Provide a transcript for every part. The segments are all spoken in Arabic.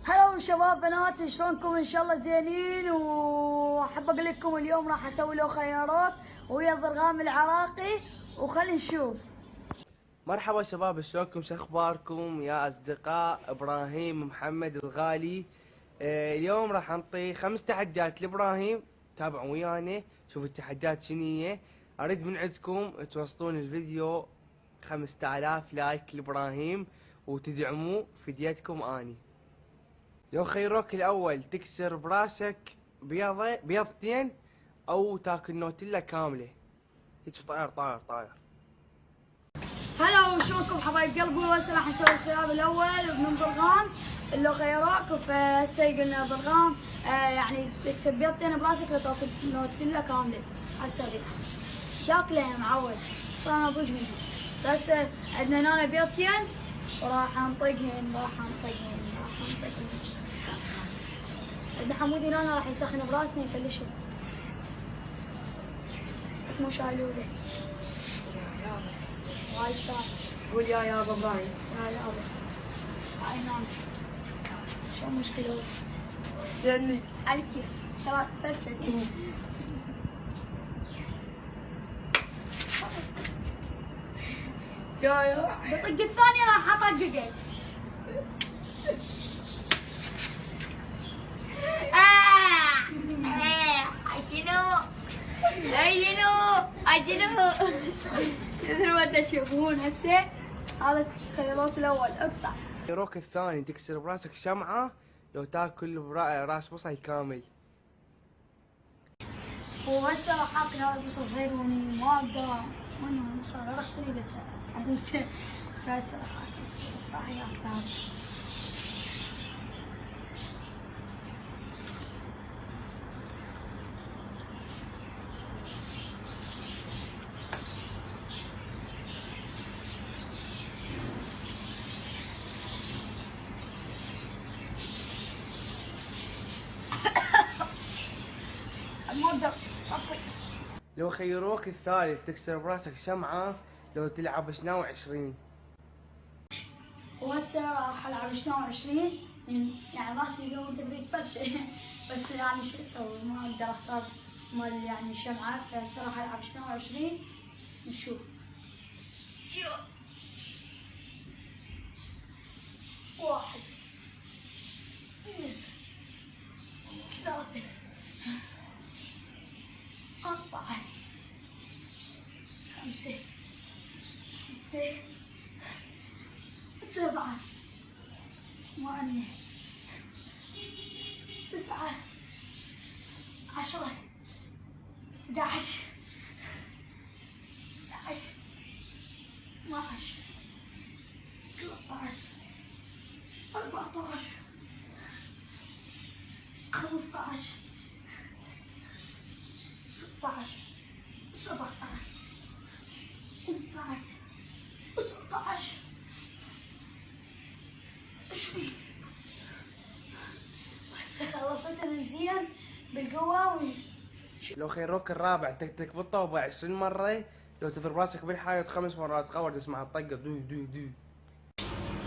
هلا شباب بنات، شلونكم؟ ان شاء الله زينين. واحب اقول لكم اليوم راح اسوي له خيارات ويا ضرغام العراقي، وخلي نشوف. مرحبا شباب، شلونكم؟ شو اخباركم يا اصدقاء؟ ابراهيم محمد الغالي. اليوم راح انطي 5 تحديات لابراهيم. تابعوا ويانا شوفوا التحديات شنية. اريد من عندكم توصلون الفيديو 5000 لايك لابراهيم وتدعموه فديتكم اني. لو خيروك الاول تكسر براسك بيضتين او تاكل نوتيلا كاملة. هيك طاير طاير طاير. هلا وشلونكم حبايب قلبي؟ وهسه راح نسوي الخيار الاول من ضرغام اللي خيروك. فهسه قلنا ضرغام يعني تكسب بيضتين براسك لو تاكل نوتيلا كامله على السريع. شاكله يا معود، صار انا ضج منها. هسه عندنا هنا بيضتين وراح نطقهن. عندنا حمودي هنا راح يسخن براسنا يفلشهم. مو شايلوله وايد صعب. قول يا ابا ابراهيم. يا يابا هاي نام. شو مشكلة؟ يعني على كيف ترى فرشك. يا بطق الثانية راح اطققك. شنو ما تشوفون هسه هذا الخيارات الاول. اقطع. خيروك الثاني تكسر براسك شمعة لو تاكل راس بصل كامل. وهسه راح اكل هذا البصل صغير واني ما اقدر. وين البصل؟ رحت لي هسه اموت. فهسه راح اكل. راح ياكل هذا. ما اقدر. لو خيروك الثالث تكسر براسك شمعة لو تلعب شناو 20. وهسه راح العب شنو 20. يعني راسي اليوم انت تريد فرشه. بس يعني شو اسوي؟ ما اقدر اختار مال يعني شمعه. فهسه راح العب شنو 20 نشوف. واحد، اثنين، ثلاثة، أربعة، خمسة، ستة، سبعة، ثمانية، 9، 10، 11، 12، 13، 14، 15، 16، 17، 18، 19، 20. هسه خلصت زين بالقوة. لو خيروك الرابع تكتك بالطوبة 20 مرة لو تضرب راسك بالحائط 5 مرات قور تسمع الطقة دو دو دو.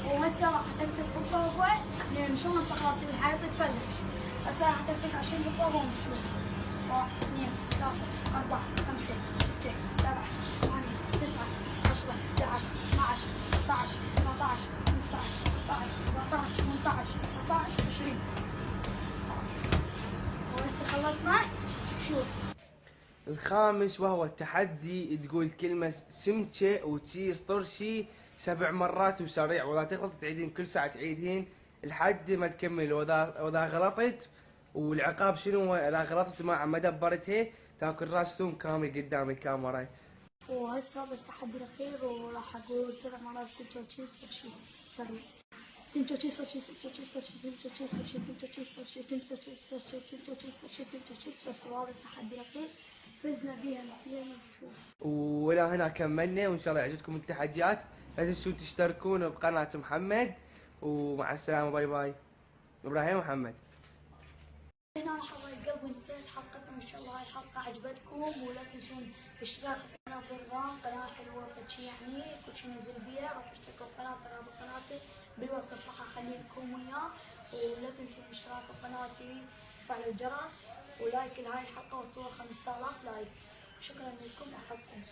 وهسه راح تكتب بالطوبة لأن شلون هسه خلاص الحياة تتفلش. هسه راح تكتب 20 بالطوبة ونشوف. 1 2 3 4 5 6 7 8 9 10 11 12 13 14 15 16 17 18 19 20. وهسه خلصنا. شوف الخامس وهو التحدي تقول كلمة سمكة وتشيز طرشي 7 مرات وسريع، ولا تغلط تعيدين كل ساعة تعيدين لحد ما تكمل. وإذا غلطت والعقاب شنو هو؟ إذا غلطت ما دبرتها تاكل راس ثوم كامل قدام الكاميرا. وهسه هذا التحدي الأخير وراح أقول 7 مرات سمكة وتشيز طرشي سريع. سمكة وتشيز طرشي، سمكة وتشيز طرشي، سمكة وتشيز طرشي، سمكة وتشيز طرشي، سمكة وتشيز طرشي، سمكة وتشيز طرشي، سمكة وتشيز طرشي. وهذا التحدي الأخير فزنا بيها. نسينا نشوف. وإلى هنا كملنا، وإن شاء الله يعجبكم التحديات. لا تنسوا تشتركون بقناة محمد، ومع السلامة. باي باي. إبراهيم محمد. هنا حبايب قلبي انتهت حلقتنا. ان شاء الله هاي الحلقه عجبتكم، ولا تنسون الاشتراك بقناه ضرغام. قناه حلوه فشي يعني كل شي ننزل بيها. روحوا اشتركوا بقناتي، رابط قناتي بالوصف راح اخلي لكم اياه. ولا تنسوا الاشتراك بقناتي وفعل الجرس ولايك لهاي الحلقة وصلوا 5000 لايك. شكرا لكم، أحبكم.